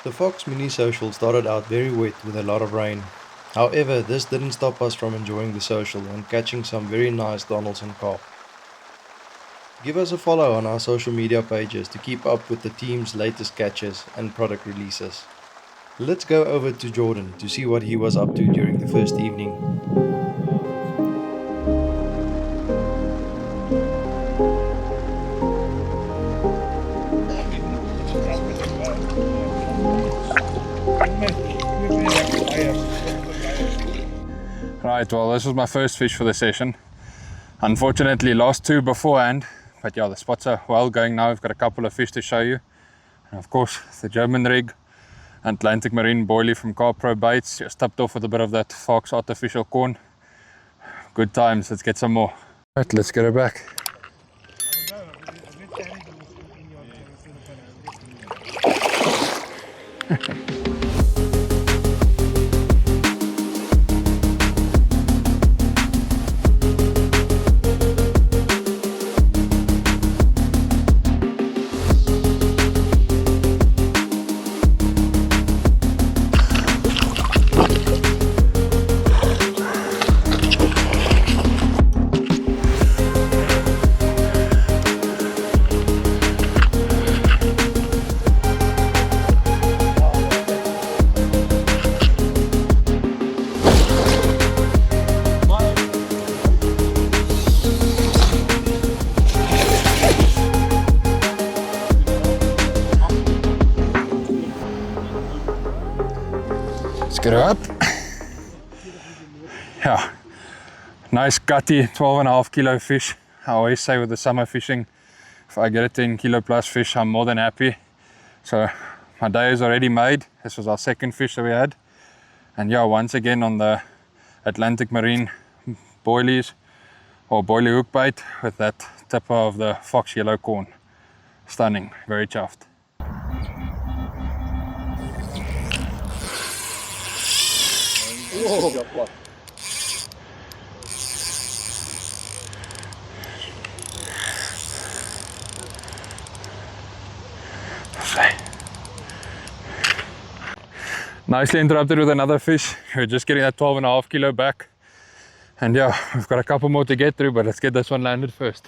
The Fox mini social started out very wet with a lot of rain. However, this didn't stop us from enjoying the social and catching some very nice Donaldson carp. Give us a follow on our social media pages to keep up with the team's latest catches and product releases. Let's go over to Jordan to see what he was up to during the first evening. Right, well, this was my first fish for the session. Unfortunately lost two beforehand, but yeah, the spots are well going now. We've got a couple of fish to show you. And of course, the German rig, Atlantic Marine boilie from carpbait. Just topped off with a bit of that Fox artificial corn. Good times, let's get some more. Right, let's get her back. Get her up. Yeah, nice gutty 12.5 kilo fish. I always say with the summer fishing, if I get a 10 kilo plus fish, I'm more than happy. So my day is already made. This was our second fish that we had. And yeah, once again on the Atlantic Marine boilies or boilie hook bait with that tipper of the Fox yellow corn. Stunning, very chuffed. Whoa. Nicely interrupted with another fish. We're just getting that 12.5 kilo back. And yeah, we've got a couple more to get through, but let's get this one landed first.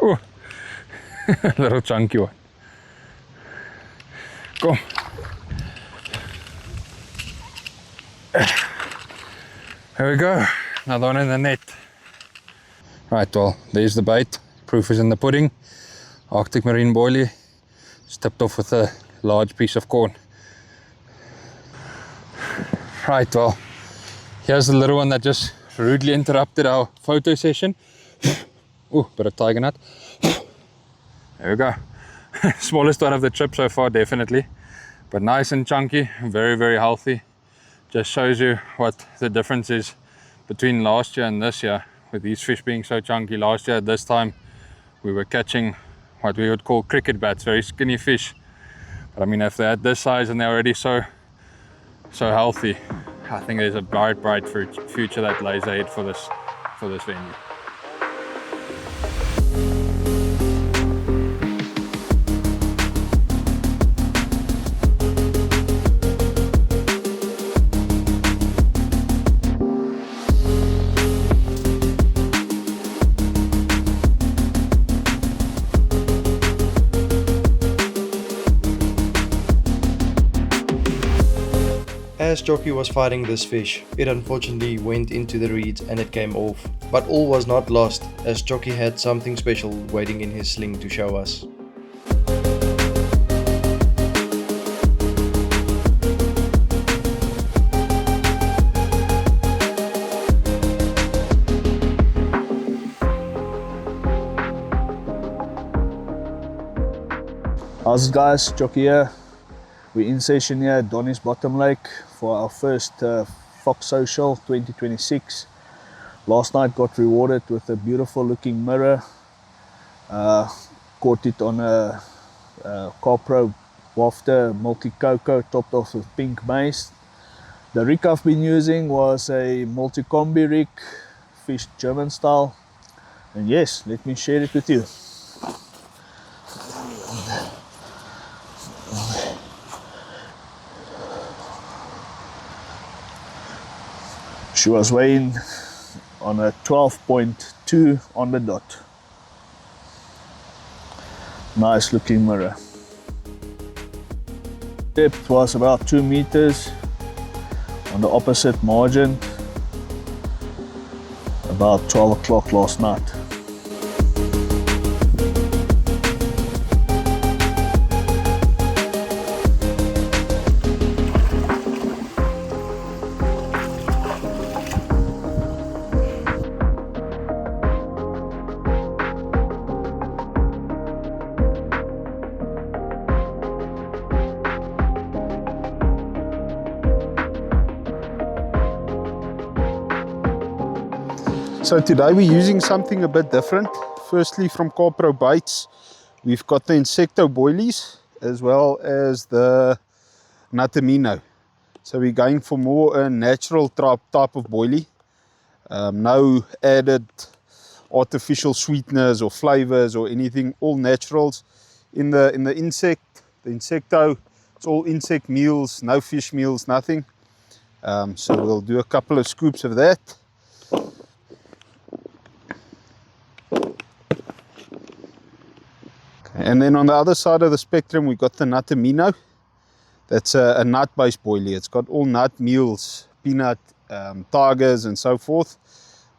Oh, little chunky one. Come. There we go. Another one in the net. Right, well, there's the bait. Proof is in the pudding. Arctic Marine boilie. Stepped off with a large piece of corn. Right, well, here's the little one that just rudely interrupted our photo session. Oh, bit of tiger nut. There we go. Smallest one of the trip so far, definitely. But nice and chunky, very, very healthy. Just shows you what the difference is between last year and this year. With these fish being so chunky, last year at this time, we were catching what we would call cricket bats, very skinny fish. But I mean, if they're at this size and they're already so healthy, I think there's a bright future that lays ahead for this venue. As Tjokkie was fighting this fish, it unfortunately went into the reeds and it came off. But all was not lost, as Tjokkie had something special waiting in his sling to show us. How's it, guys? Tjokkie here. We're in session here at Donnies Bottom Lake for our first Fox Social 2026. Last night got rewarded with a beautiful looking mirror. Caught it on a Carp wafter multi-coco topped off with pink maize. The rig I've been using was a multi-combi rig, fished German style. And yes, let me share it with you. She was weighing on a 12.2 on the dot. Nice looking mirror. Depth was about 2 meters on the opposite margin, about 12 o'clock last night. So today we're using something a bit different. Firstly, from carpbaits, we've got the insecto boilies as well as the natamino. So we're going for more a natural type of boilie. No added artificial sweeteners or flavors or anything. All naturals. In the insect, the insecto, it's all insect meals, no fish meals, nothing. So we'll do a couple of scoops of that. And then on the other side of the spectrum, we got the natamino. That's a nut-based boilie. It's got all nut meals, peanut, tigers, and so forth.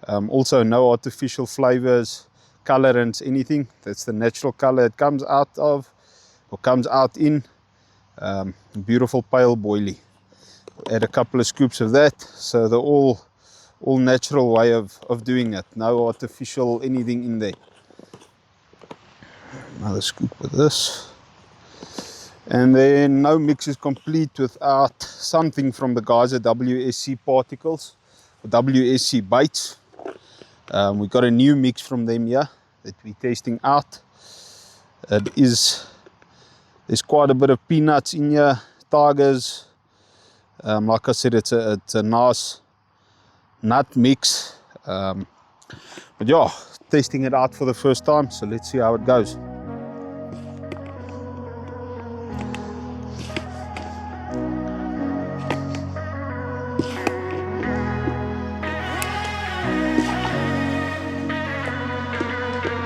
Also, no artificial flavors, colorants, anything. That's the natural color it comes out of, or comes out in. Beautiful pale boilie. Add a couple of scoops of that. So the all natural way of doing it. No artificial anything in there. Another scoop of this, and then no mix is complete without something from the guys at WSC Particles, or WSC Baits. We got a new mix from them here that we're testing out. There's quite a bit of peanuts in here, tigers. Like I said, it's a nice nut mix. But yeah, testing it out for the first time, so let's see how it goes.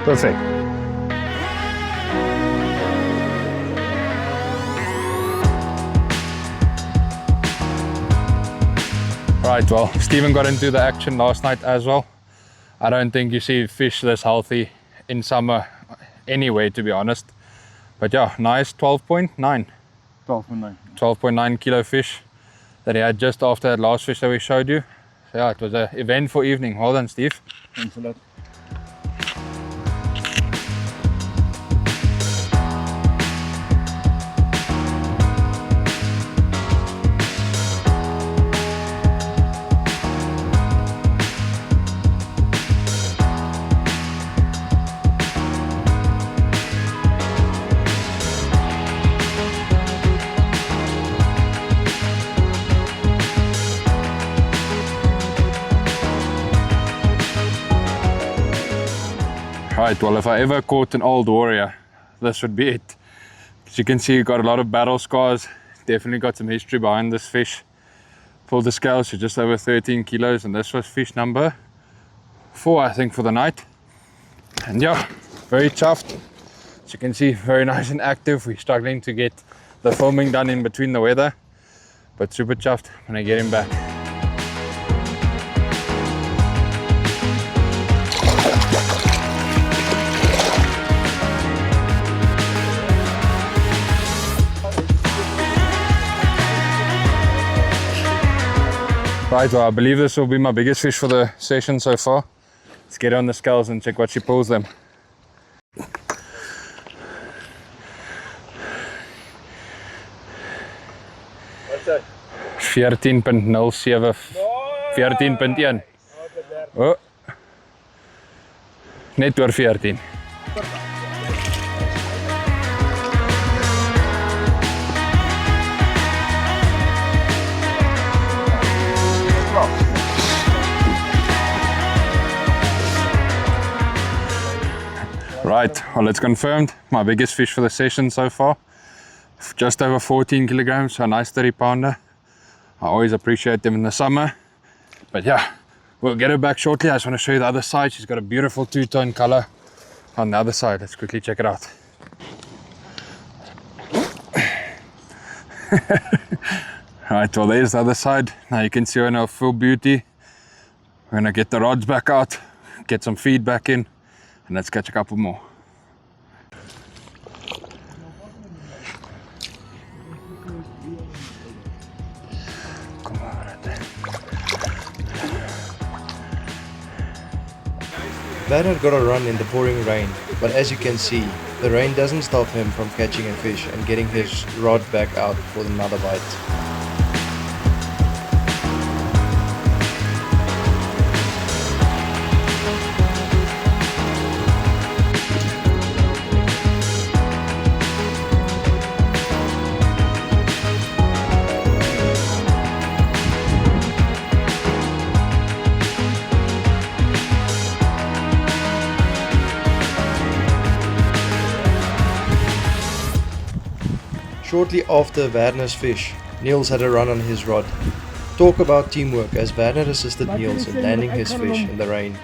Perfect. Right, well, Stephen got into the action last night as well. I don't think you see fish this healthy in summer anyway, to be honest. But yeah, nice 12.9. 12.9 kilo fish that he had just after that last fish that we showed you. So yeah, it was an eventful evening. Well done, Steve. Thanks a lot. Right, well, if I ever caught an old warrior, this would be it. As you can see, got a lot of battle scars. Definitely got some history behind this fish. Pulled the scales to just over 13 kilos, and this was fish number 4, I think, for the night. And yeah, very chuffed. As you can see, very nice and active. We're struggling to get the filming done in between the weather, but super chuffed when I get him back. Right, well, I believe this will be my biggest fish for the session so far. Let's get on the scales and check what she pulls them. What's that? 14.07, 14.1. Oh, net oor 14. Right, well, it's confirmed. My biggest fish for the session so far. Just over 14 kilograms, so a nice 30 pounder. I always appreciate them in the summer. But yeah, we'll get her back shortly. I just want to show you the other side. She's got a beautiful two-tone color on the other side. Let's quickly check it out. Right, well, there's the other side. Now you can see her in her full beauty. We're gonna get the rods back out, get some feed back in, and let's catch a couple more. Come on, right there. Werner got a run in the pouring rain, but as you can see, the rain doesn't stop him from catching a fish and getting his rod back out for another bite. Shortly after Werner's fish, Neels had a run on his rod. Talk about teamwork as Werner assisted Neels in landing his fish in the rain.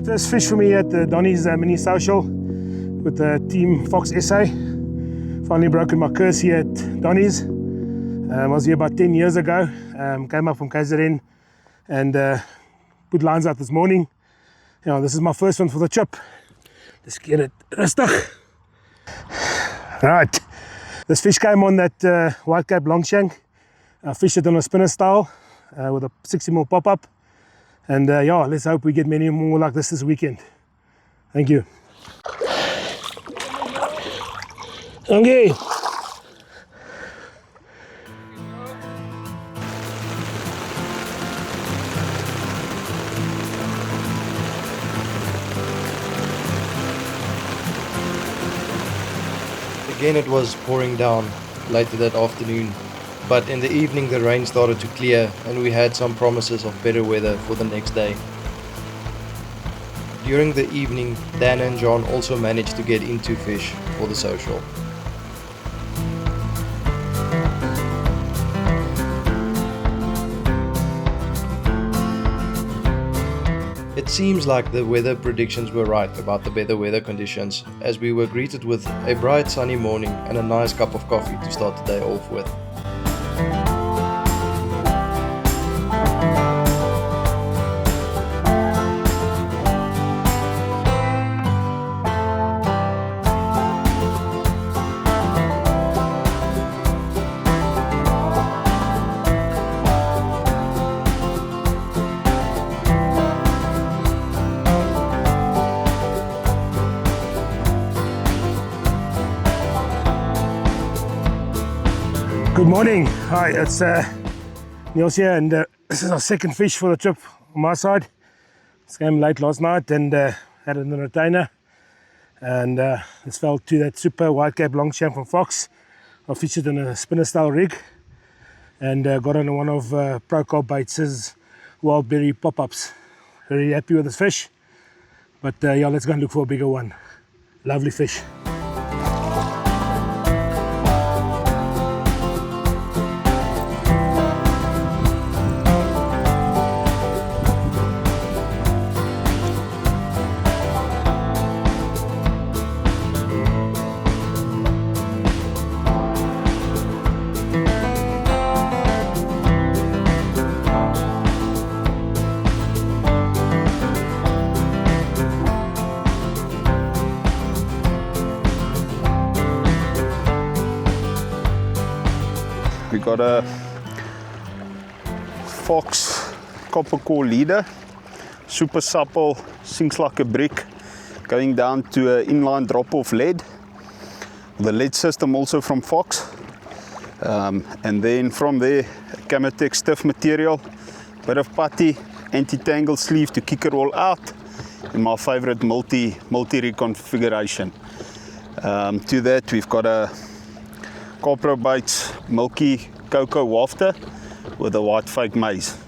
First fish for me at the Donnies mini social with the team Fox SA. Finally broken my curse here at Donnies. I was here about 10 years ago. Came up from KZN and put lines out this morning. You know, this is my first one for the trip. Let's get it rustig. Right, this fish came on that white cape long shank. I fished it on a spinner style with a 60mm pop-up. And yeah, let's hope we get many more like this weekend. Thank you. Okay. Again it was pouring down later that afternoon, but in the evening the rain started to clear and we had some promises of better weather for the next day. During the evening, Dan and John also managed to get into fish for the social. It seems like the weather predictions were right about the better weather conditions, as we were greeted with a bright sunny morning and a nice cup of coffee to start the day off with. Good morning. Hi, it's Neels here, and this is our second fish for the trip on my side. This came late last night and had it in the retainer, and this fell to that super white cap long shank from Fox. I fished it in a spinner style rig and got on one of Pro Carpbait's wild berry pop-ups. Very happy with this fish, but yeah, let's go and look for a bigger one. Lovely fish. got a Fox copper core leader, super supple, sinks like a brick, going down to an inline drop-off lead. The lead system also from Fox. And then from there, Camatech stiff material, bit of putty, anti-tangle sleeve to kick it all out, and my favorite multi-rig configuration. To that we've got a carpbait milky cocoa wafter with a white fake maize.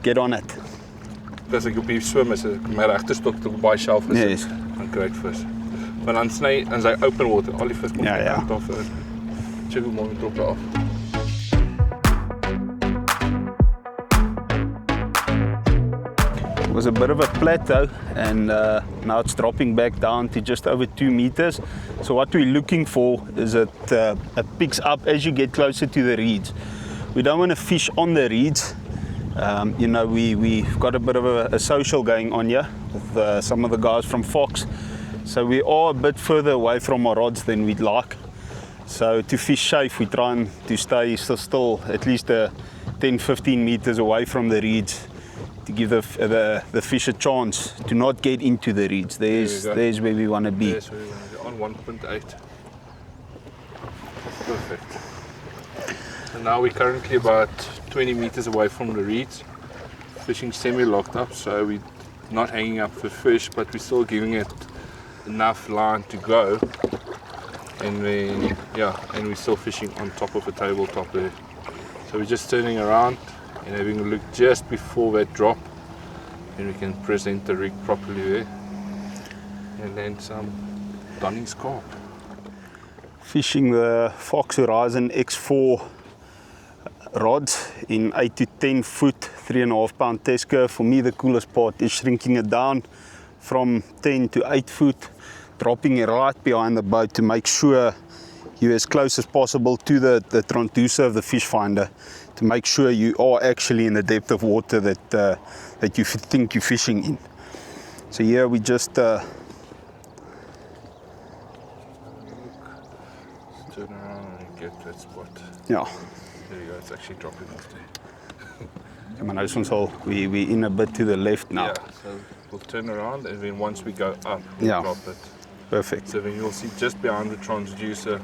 Get on it. As ek op die swem is, ek my regterstok op baie shelf is, Yes. dan kry ek vis. Maar dan sny in sy open water, al die vis kom Ja, ja. uit af. Tjokkie mooi troppe af. It was a bit of a plateau, and now it's dropping back down to just over 2 meters. So what we're looking for is that it picks up as you get closer to the reeds. We don't want to fish on the reeds. You know, we've got a bit of a social going on here with some of the guys from Fox. So we are a bit further away from our rods than we'd like. So to fish safe, we try to stay still at least 10-15 meters away from the reeds to give the fish a chance to not get into the reeds. There's where we want to be. Yes, we on 1.8. Perfect. And now we're currently about 20 meters away from the reeds, fishing semi-locked up, so we're not hanging up the fish, but we're still giving it enough line to go. And then, yeah, and we're still fishing on top of a tabletop there. So we're just turning around and having a look just before that drop, and we can present the rig properly there. And then some Donnies carp. Fishing the Fox Horizon X4 rods in 8 to 10 foot, 3.5 pound test curve. For me, the coolest part is shrinking it down from 10 to 8 foot, dropping it right behind the boat to make sure you're as close as possible to the transducer of the fish finder, to make sure you are actually in the depth of water that you think you're fishing in. So here we just Turn around and get that spot. yeah. There you go, it's actually dropping off there. Maar nou is ons al, we in a bit to the left now. Yeah, so we'll turn around, and then once we go up, we'll Yeah. drop it. Perfect. So then you'll see just behind the transducer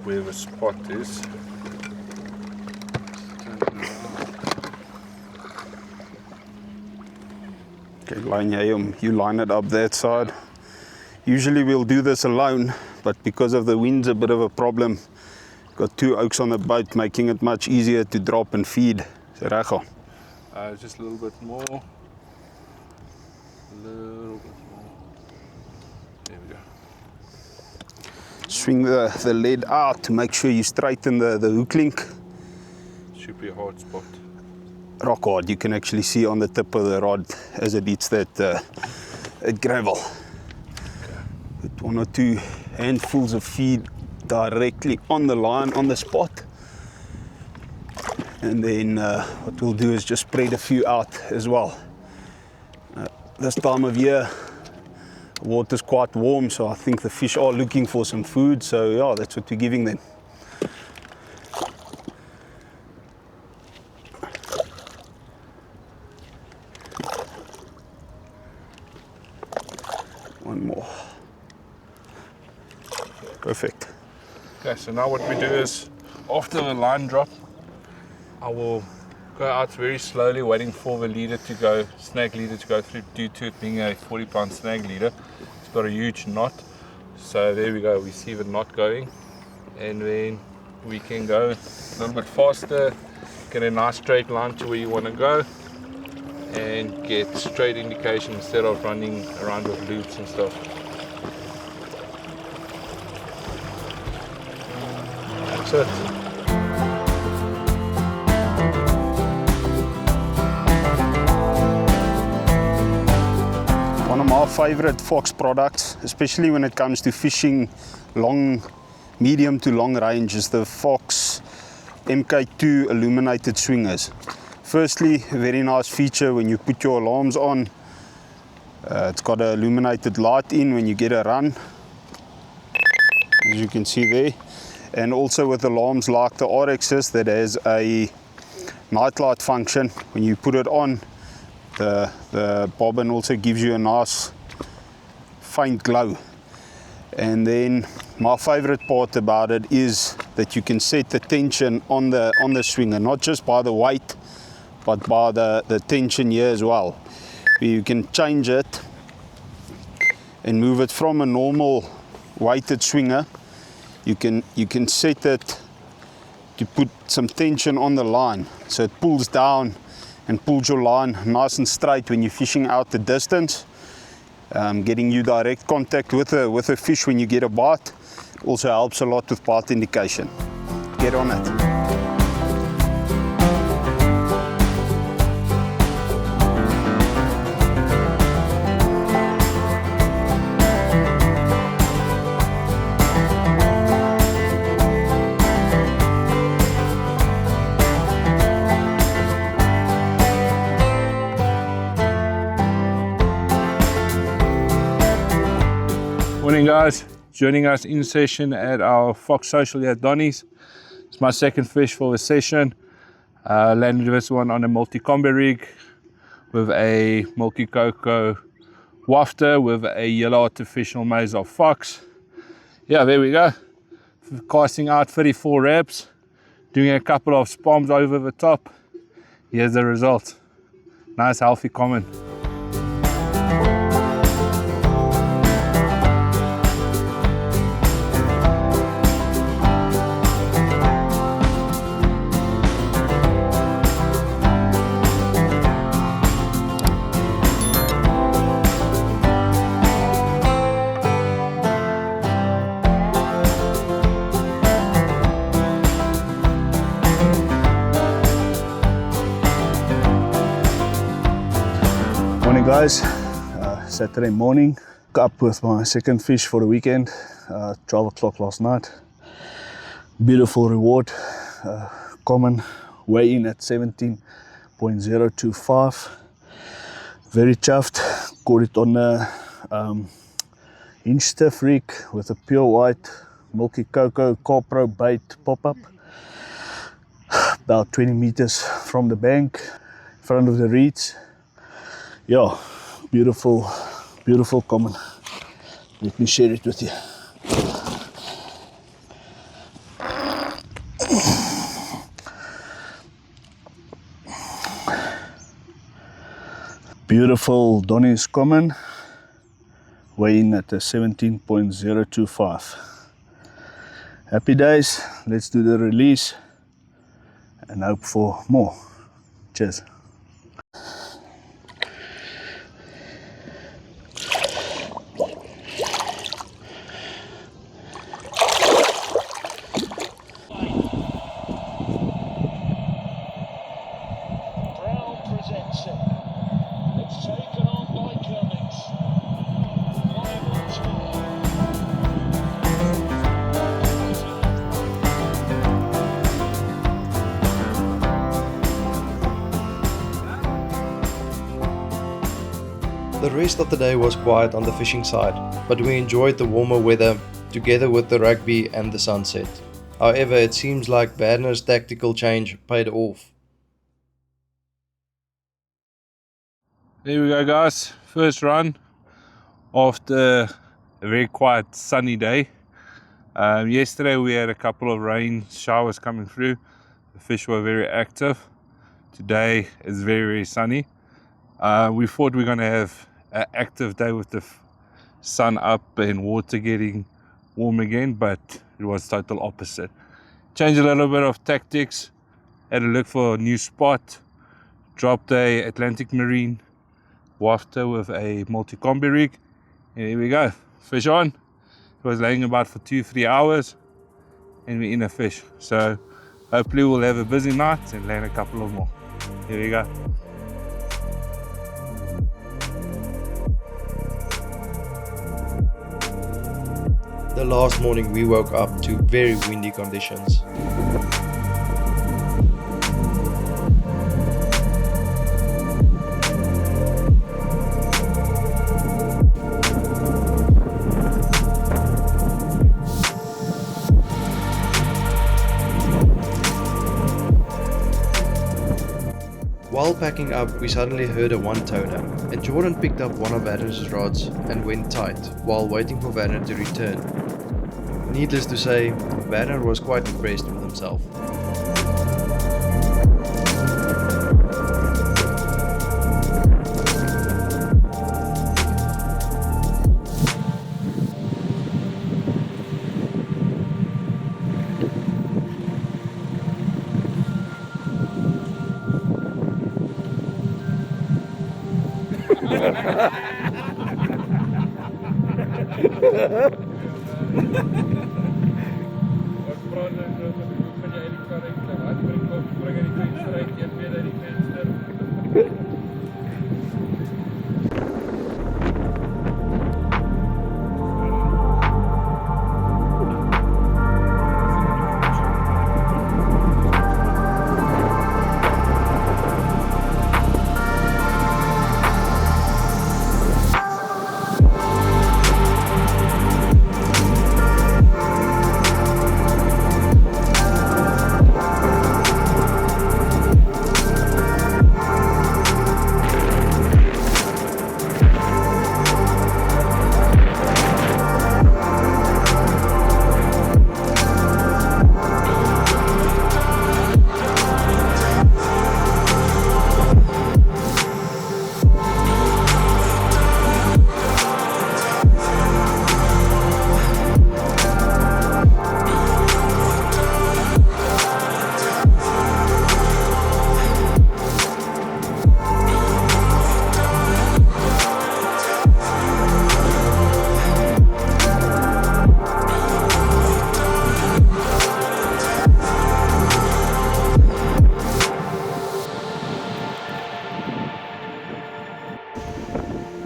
where the spot is. Okay, you line it up that side. Usually we'll do this alone, but because of the wind's a bit of a problem, got 2 oaks on the boat, making it much easier to drop and feed. So reg gaan. Just a little bit more. A little bit more. There we go. Swing the lead out to make sure you straighten the hook link. Should be a hard spot. Rock hard, you can actually see on the tip of the rod as it hits that gravel. With 1 or 2 handfuls of feed directly on the line, on the spot. And then what we'll do is just spread a few out as well. This time of year, the water's quite warm, so I think the fish are looking for some food, so yeah, that's what we're giving them. One more. Perfect. Okay, so now what we do is, after the line drop, I will go out very slowly, waiting for the leader to go, snag leader to go through, due to it being a 40-pound snag leader. It's got a huge knot. So there we go, we see the knot going, and then we can go a little bit faster, get a nice straight line to where you want to go, and get straight indication instead of running around with loops and stuff. That's it. One of my favorite Fox products, especially when it comes to fishing medium to long range, is the Fox MK2 illuminated swingers. Firstly, a very nice feature when you put your alarms on. It's got an illuminated light in when you get a run, as you can see there. and also with alarms like the RXs that has a nightlight function. When you put it on, the bobbin also gives you a nice faint glow. And then my favorite part about it is that you can set the tension on the swinger, not just by the weight, but by the tension here as well. You can change it and move it from a normal weighted swinger. You can set it to put some tension on the line, so it pulls down and pulls your line nice and straight when you're fishing out the distance, getting you direct contact with a fish when you get a bite. Also helps a lot with bite indication. Get on it. Morning guys, joining us in session at our Fox Social here at Donnies. It's my second fish for the session. Landed this one on a multi-combi rig with a Milky Cocoa wafter with a yellow artificial maize of fox. Yeah, there we go. Casting out 34 reps, doing a couple of spoms over the top. Here's the result. Nice healthy common. Morning guys, Saturday morning, up with my second fish for the weekend, 12 o'clock last night. Beautiful reward, common, weigh in at 17.025. Very chuffed, caught it on a inch stiff rig with a pure white Milky Cocoa carpbait pop-up. About 20 meters from the bank, in front of the reeds. Yeah, beautiful, beautiful common. Let me share it with you. Beautiful Donnies common, weighing at a 17.025. Happy days, let's do the release and hope for more. Cheers. The rest of the day was quiet on the fishing side, but we enjoyed the warmer weather together with the rugby and the sunset. However, it seems like Badner's tactical change paid off. There we go guys, first run after a very quiet sunny day. Yesterday we had a couple of rain showers coming through. The fish were very active. Today it's very, very sunny. We thought we were going to have an active day with the sun up and water getting warm again, but it was total opposite. Changed a little bit of tactics, had a look for a new spot, dropped a Atlantic Marine wafter with a multi-combi rig, and here we go, fish on. It was laying about for 2-3 hours and we're in a fish, so hopefully we'll have a busy night and land a couple of more. Here we go. The last morning we woke up to very windy conditions. While packing up, we suddenly heard a one-toner, and Jordan picked up one of Werner's rods and went tight while waiting for Werner to return. Needless to say, Werner was quite impressed with himself.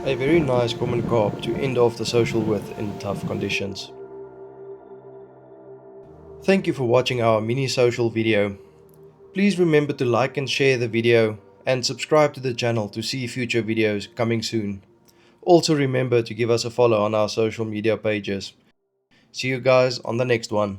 A very nice common carp to end off the social with in tough conditions. Thank you for watching our mini social video. Please remember to like and share the video and subscribe to the channel to see future videos coming soon. Also remember to give us a follow on our social media pages. See you guys on the next one.